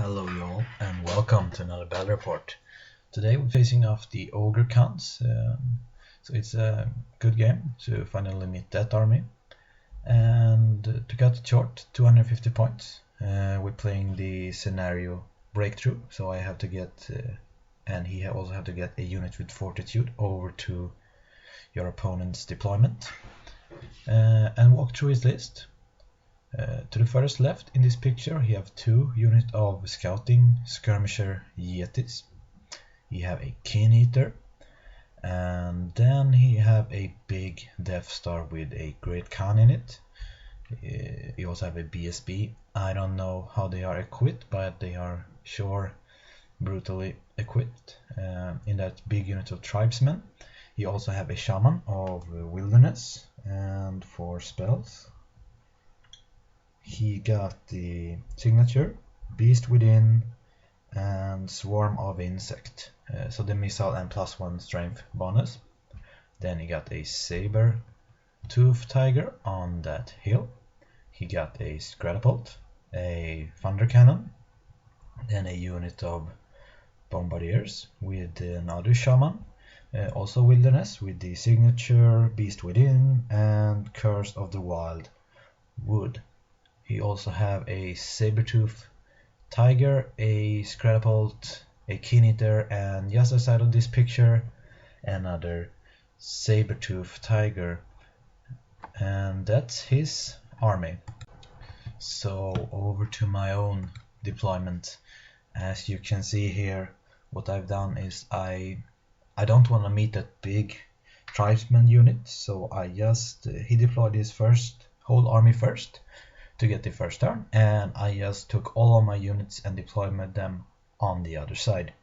Hello y'all, and welcome to another battle report. Today we're facing off the Ogre counts, so it's a good game to finally meet that army. And to cut it short, 250 points. We're playing the scenario breakthrough, so I have to get, and he also have to get a unit with fortitude over to your opponent's deployment, and walk through his list. To the first left in this picture, he have two units of scouting skirmisher Yetis. He have a Keen Eater, and then he have a big Death Star with a Great Khan in it. He also have a BSB. I don't know how they are equipped, but they are sure brutally equipped. In that big unit of tribesmen, he also have a Shaman of Wilderness, and for spells he got the signature, Beast Within, and Swarm of Insect. So the missile and +1 strength bonus. Then he got a Saber Tooth Tiger on that hill. He got a Scratapult, a Thunder Cannon, then a unit of Bombardiers with another Shaman, also Wilderness with the signature, Beast Within, and Curse of the Wild Wood. He also have a Sabertooth Tiger, a Scratapult, a Keen Eater, and just outside of this picture, another Sabertooth Tiger. And that's his army. So over to my own deployment. As you can see here, what I've done is I don't want to meet that big tribesman unit, so he deployed his whole army first to get the first turn, and I just took all of my units and deployed them on the other side.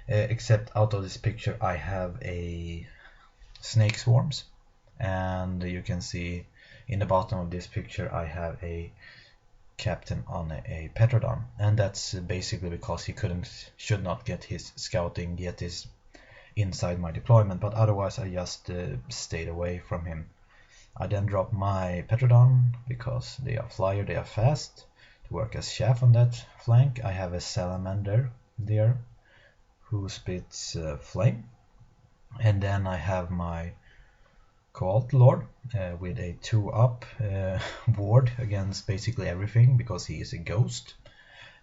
Except out of this picture I have a snake swarms, and you can see in the bottom of this picture I have a captain on a Petrodon, and that's basically because he should not get his scouting Yetis inside my deployment, but otherwise I just stayed away from him. I then drop my Petrodon because they are flyer, they are fast, to work as chaff on that flank. I have a Salamander there who spits flame, and then I have my Cobalt Lord with a 2-up ward against basically everything because he is a ghost,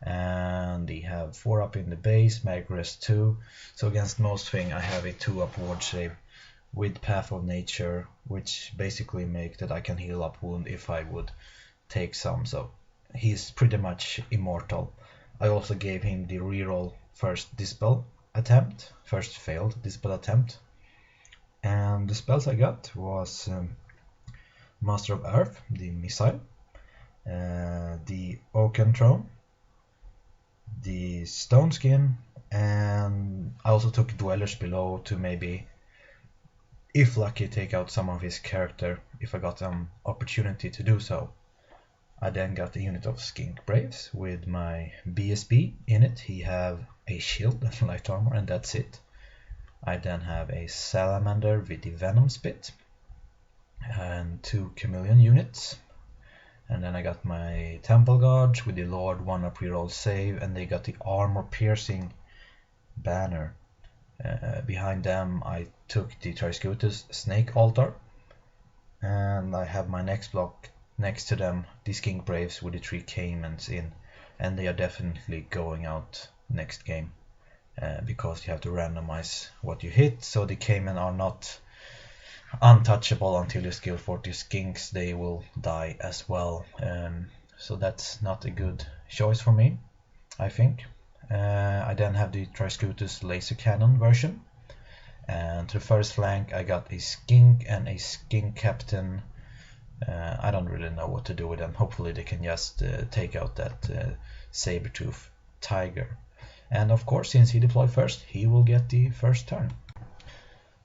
and he have 4-up in the base, Magic Rest 2, so against most thing I have a 2-up ward save with Path of Nature, which basically make that I can heal up wound if I would take some, so he's pretty much immortal. I also gave him the reroll first failed dispel attempt, and the spells I got was Master of Earth, the missile, the Oaken Throne, the Stone Skin, and I also took Dwellers Below to maybe, if lucky, take out some of his character if I got an opportunity to do so. I then got a unit of Skink Braves with my BSB in it. He have a shield and light armor, and that's it. I then have a Salamander with the Venom Spit and 2 Chameleon units. And then I got my Temple Guards with the Lord 1-up reroll save, and they got the Armor Piercing banner. Behind them I took the Triscutus Snake Altar, and I have my next block next to them, the Skink Braves with the 3 Caimans in, and they are definitely going out next game because you have to randomize what you hit, so the Caiman are not untouchable until you skill 40 Skinks, they will die as well, so that's not a good choice for me, I think. I then have the Triscutus laser cannon version, and to the first flank I got a skink and a skink captain. I don't really know what to do with them. Hopefully they can just take out that Sabertooth Tiger, and of course since he deployed first he will get the first turn.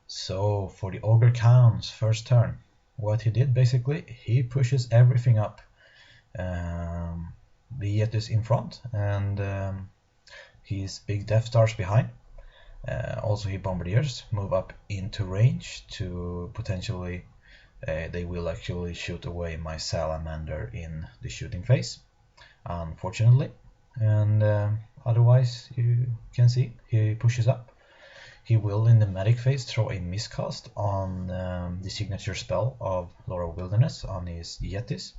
So for the Ogre Khan's first turn, what he did basically, he pushes everything up, the Yetis in front, and his big Death Stars behind. Also he Bombardiers move up into range to potentially, they will actually shoot away my Salamander in the shooting phase, unfortunately. and otherwise you can see he pushes up. He will in the medic phase throw a miscast on the signature spell of Laurel Wilderness on his Yetis,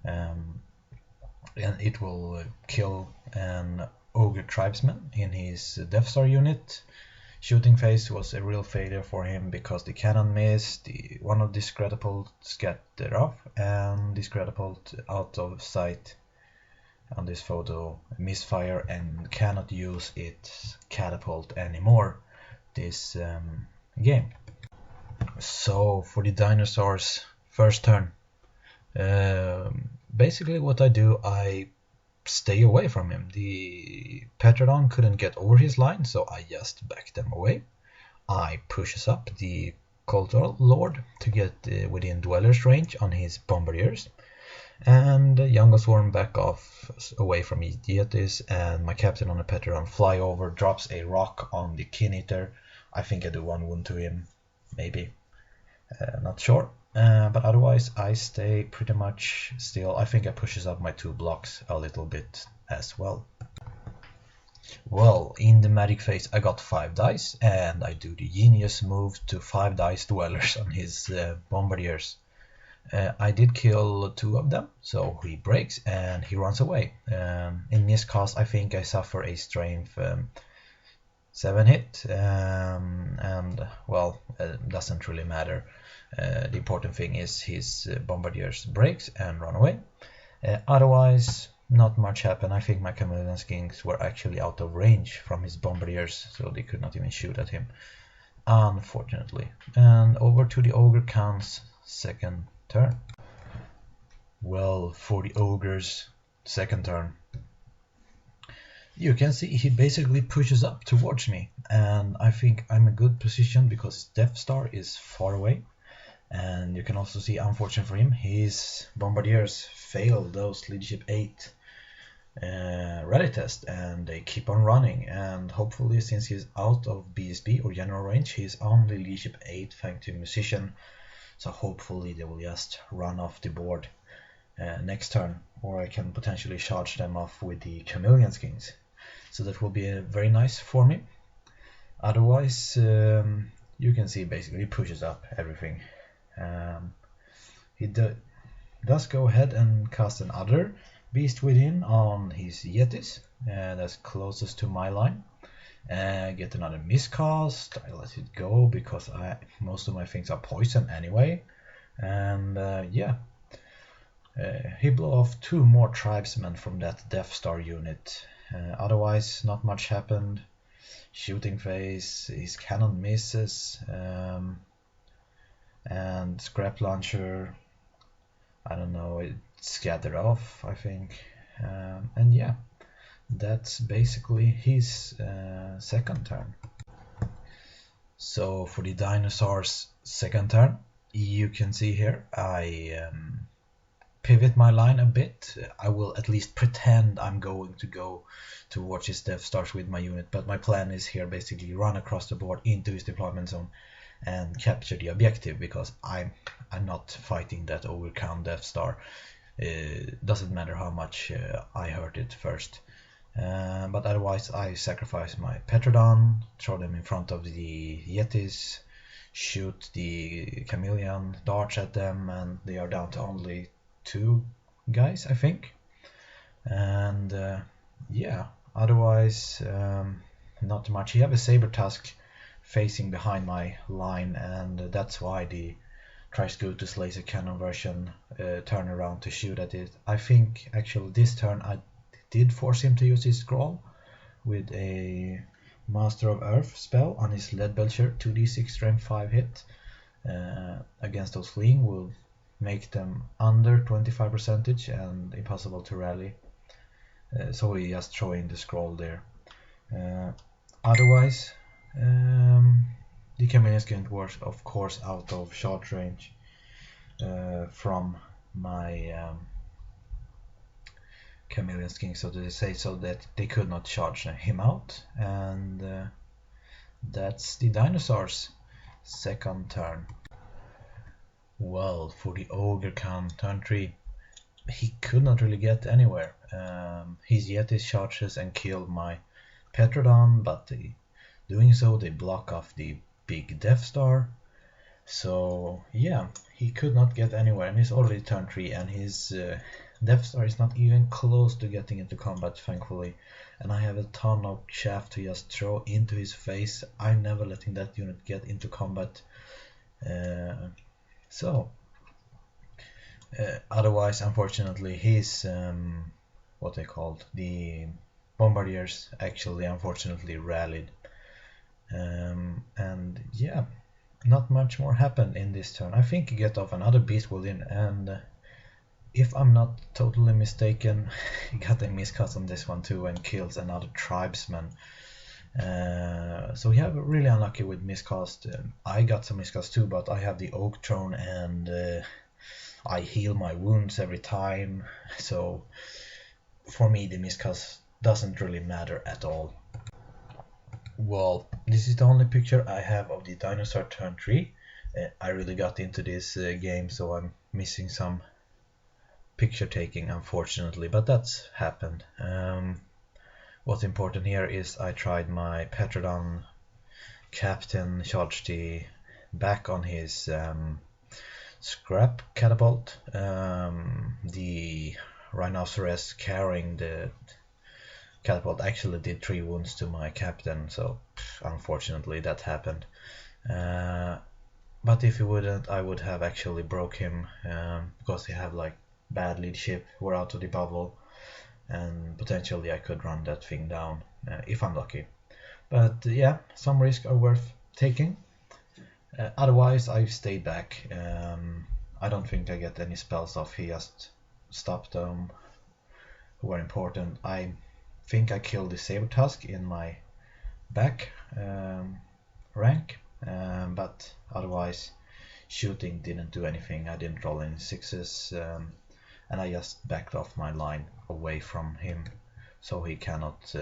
and it will kill an Ogre tribesman in his Death Star unit. Shooting phase was a real failure for him because the cannon missed, one of this catapult scattered off, and this catapult out of sight on this photo misfire and cannot use its catapult anymore this game. So for the dinosaurs first turn, basically what I do, I stay away from him. The Petrodon couldn't get over his line, so I just back them away. I pushes up the Cultural Lord to get within Dweller's range on his Bombardiers, and Jungle Swarm back off away from Yetis, and my captain on the Petrodon fly over, drops a rock on the Kin Eater. I think I do one wound to him, maybe, not sure. But otherwise I stay pretty much still. I think I pushes up my 2 blocks a little bit as well. Well, in the magic phase I got 5 dice, and I do the genius move to 5 dice Dwellers on his Bombardiers. I did kill 2 of them, so he breaks and he runs away. In miscast I think I suffer a strength 7 hit, and well, it doesn't really matter. The important thing is his Bombardiers breaks and run away. Otherwise, not much happened. I think my Chameleon Kings were actually out of range from his Bombardiers, so they could not even shoot at him, unfortunately. And over to the Ogre Khan's second turn. Well, for the Ogre's second turn, you can see he basically pushes up towards me, and I think I'm in a good position because Death Star is far away. And you can also see, unfortunate for him, his Bombardiers fail those Leadership 8 rally test, and they keep on running. And hopefully, since he's out of BSB or general range, he's only Leadership 8 thanks to Musician. So hopefully they will just run off the board next turn, or I can potentially charge them off with the Chameleon Kings. So that will be very nice for me. Otherwise, you can see basically he pushes up everything. He does go ahead and cast another Beast Within on his Yetis, that's closest to my line. Get another miscast. I let it go because most of my things are poison anyway. And yeah, he blew off 2 more tribesmen from that Death Star unit. Otherwise, not much happened. Shooting phase, his cannon misses. And scrap launcher, I don't know, it scattered off, I think. And yeah, that's basically his second turn. So for the dinosaurs second turn, you can see here I pivot my line a bit. I will at least pretend I'm going to go towards his Death Stars with my unit, but my plan is here basically run across the board into his deployment zone and capture the objective, because I'm not fighting that Ogre Khan Death Star. Doesn't matter how much I hurt it first. But otherwise I sacrifice my Petrodon, throw them in front of the Yetis, shoot the Chameleon darts at them, and they are down to only 2 guys, I think. And yeah, otherwise not much. He have a Saber Tusk facing behind my line, and that's why the Triscutus laser cannon version turn around to shoot at it. I think actually this turn I did force him to use his scroll with a Master of Earth spell on his Lead Belcher. 2d6 strength 5 hit against those fleeing will make them under 25% and impossible to rally. So we just throw in the scroll there. Otherwise, the Chameleon Skin was of course out of short range from my Chameleon King, so to say, so that they could not charge him out. And that's the dinosaurs second turn. Well, for the Ogre Khan turn 3, he could not really get anywhere. his Yetis charges and kill my Petrodon, but doing so they block off the big Death Star. So yeah, he could not get anywhere, and he's already turn 3, and his Death Star is not even close to getting into combat, thankfully. And I have a ton of shaft to just throw into his face. I'm never letting that unit get into combat. Otherwise, unfortunately, his what they called the bombardiers actually unfortunately rallied, and yeah, not much more happened in this turn. I think he get off another beast within, and if I'm not totally mistaken, he got a miscast on this one too and kills another tribesman. So yeah, really unlucky with miscast. I got some miscast too, but I have the Oak Throne and I heal my wounds every time, so for me the miscast doesn't really matter at all. Well, this is the only picture I have of the dinosaur turn 3. I really got into this game, so I'm missing some picture taking, unfortunately, but that's happened. What's important here is I tried my Petrodon captain charge the back on his scrap catapult. The rhinoceros carrying the catapult actually did 3 wounds to my captain, so unfortunately that happened. But if he wouldn't, I would have actually broke him, because he have like bad leadership, we're out of the bubble, and potentially I could run that thing down if I'm lucky. But yeah, some risks are worth taking. Otherwise I've stayed back. I don't think I get any spells off. He just stopped them who are important. I think I killed the Saber Tusk in my back rank, but otherwise shooting didn't do anything. I didn't roll any 6s, and I just backed off my line away from him, so he cannot,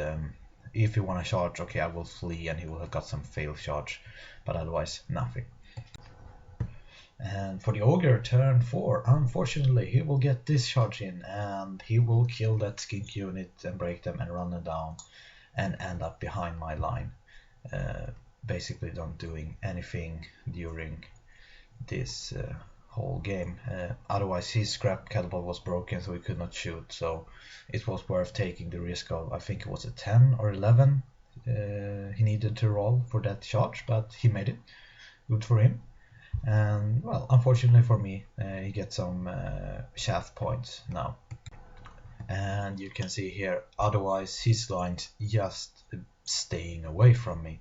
if he wanna charge, okay, I will flee and he will have got some fail charge, but otherwise nothing. And for the Ogre turn 4, unfortunately he will get this charge in and he will kill that skink unit and break them and run them down and end up behind my line, basically not doing anything during this whole game. Otherwise his scrap catapult was broken, so he could not shoot, so it was worth taking the risk of, I think it was a 10 or 11 he needed to roll for that charge, but he made it. Good for him. And well, unfortunately for me, he gets some shaft points now. And you can see here, otherwise his line's just staying away from me.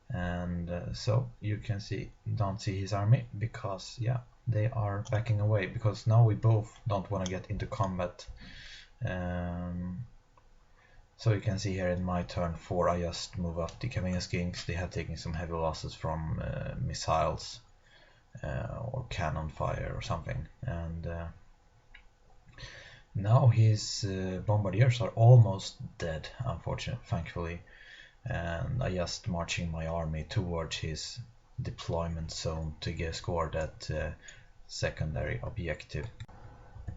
And so you can see, don't see his army, because yeah, they are backing away, because now we both don't want to get into combat. So you can see here in my turn 4, I just move up the Camino Skinks. They have taken some heavy losses from missiles or cannon fire or something, and now his bombardiers are almost dead, unfortunately, thankfully, and I just marching my army towards his deployment zone to score that secondary objective.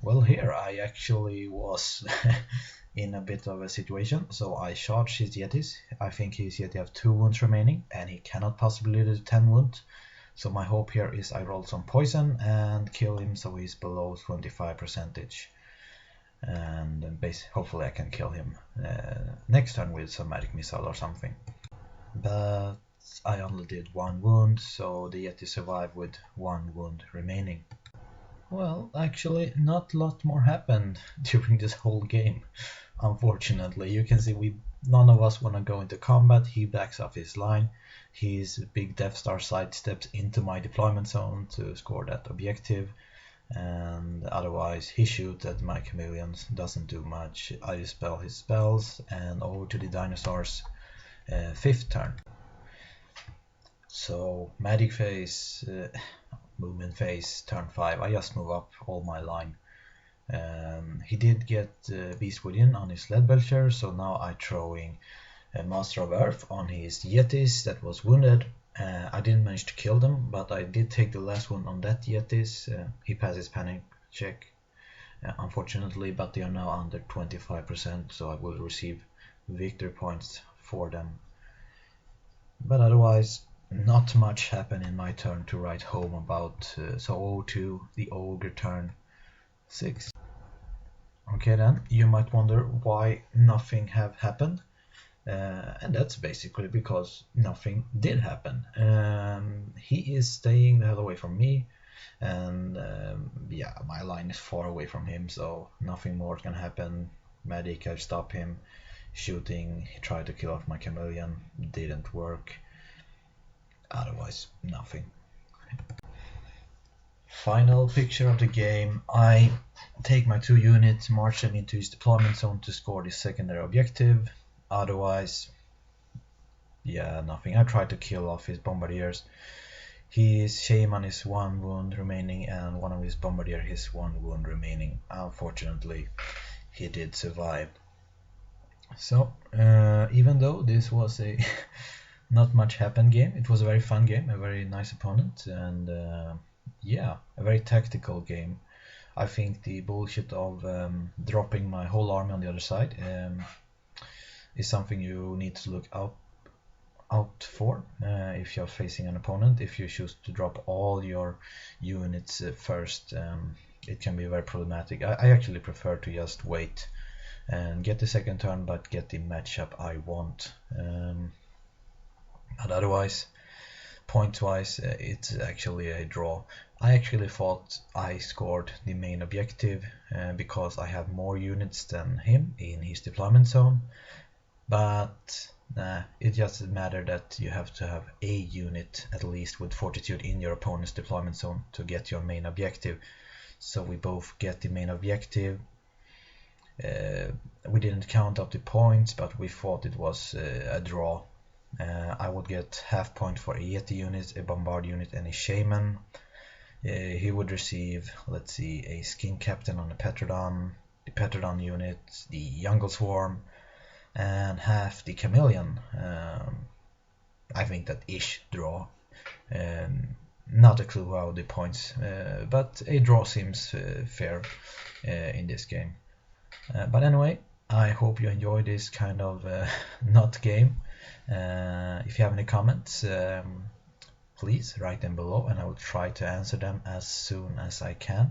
Well, here I actually was in a bit of a situation, so I charged his Yetis. I think his Yeti have 2 wounds remaining and he cannot possibly do 10 wounds. So my hope here is I roll some poison and kill him so he's below 25%. And hopefully I can kill him next turn with some magic missile or something. But I only did 1 wound, so the Yeti survived with 1 wound remaining. Well, actually not a lot more happened during this whole game, unfortunately. You can see none of us want to go into combat. He backs off his line. His big Death Star sidesteps into my deployment zone to score that objective, and otherwise he shoots at my chameleons, doesn't do much. I dispel his spells and over to the dinosaurs' 5th turn. So magic phase, movement phase, turn 5, I just move up all my line. He did get Beast Within on his Lead Belcher, so now I'm throwing Master of Earth on his Yetis that was wounded. I didn't manage to kill them, but I did take the last one on that Yetis. He passes panic check. unfortunately, but they are now under 25%, so I will receive victory points for them. But otherwise, not much happened in my turn to write home about. So 0-2, the Ogre turn 6. Okay, then you might wonder why nothing have happened, and that's basically because nothing did happen. He is staying the hell away from me, and yeah, my line is far away from him, so nothing more can happen. Medic can stop him. Shooting, he tried to kill off my chameleon, didn't work. Otherwise, nothing. Final picture of the game. I take my 2 units, march them into his deployment zone to score the secondary objective. Otherwise, yeah, nothing. I tried to kill off his bombardiers. His shaman is 1 wound remaining, and one of his bombardier is 1 wound remaining. Unfortunately, he did survive. So, even though this was a not much happened game, it was a very fun game, a very nice opponent, and yeah, a very tactical game. I think the bullshit of dropping my whole army on the other side is something you need to look out for if you're facing an opponent. If you choose to drop all your units first, it can be very problematic. I actually prefer to just wait and get the second turn, but get the matchup I want. But otherwise, point-wise, it's actually a draw. I actually thought I scored the main objective because I have more units than him in his deployment zone, but it just mattered that you have to have a unit at least with fortitude in your opponent's deployment zone to get your main objective. So we both get the main objective. We didn't count up the points, but we thought it was a draw. I would get half point for a Yeti unit, a Bombard unit, and a Shaman. He would receive, let's see, a Skin Captain on the Petrodon, unit, the Jungle Swarm, and half the Chameleon. I think that ish draw. Not a clue how the points, but a draw seems fair in this game. But anyway, I hope you enjoy this kind of not game. If you have any comments, please write them below, and I will try to answer them as soon as I can.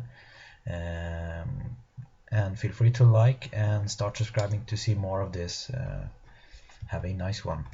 And feel free to like and start subscribing to see more of this. Have a nice one.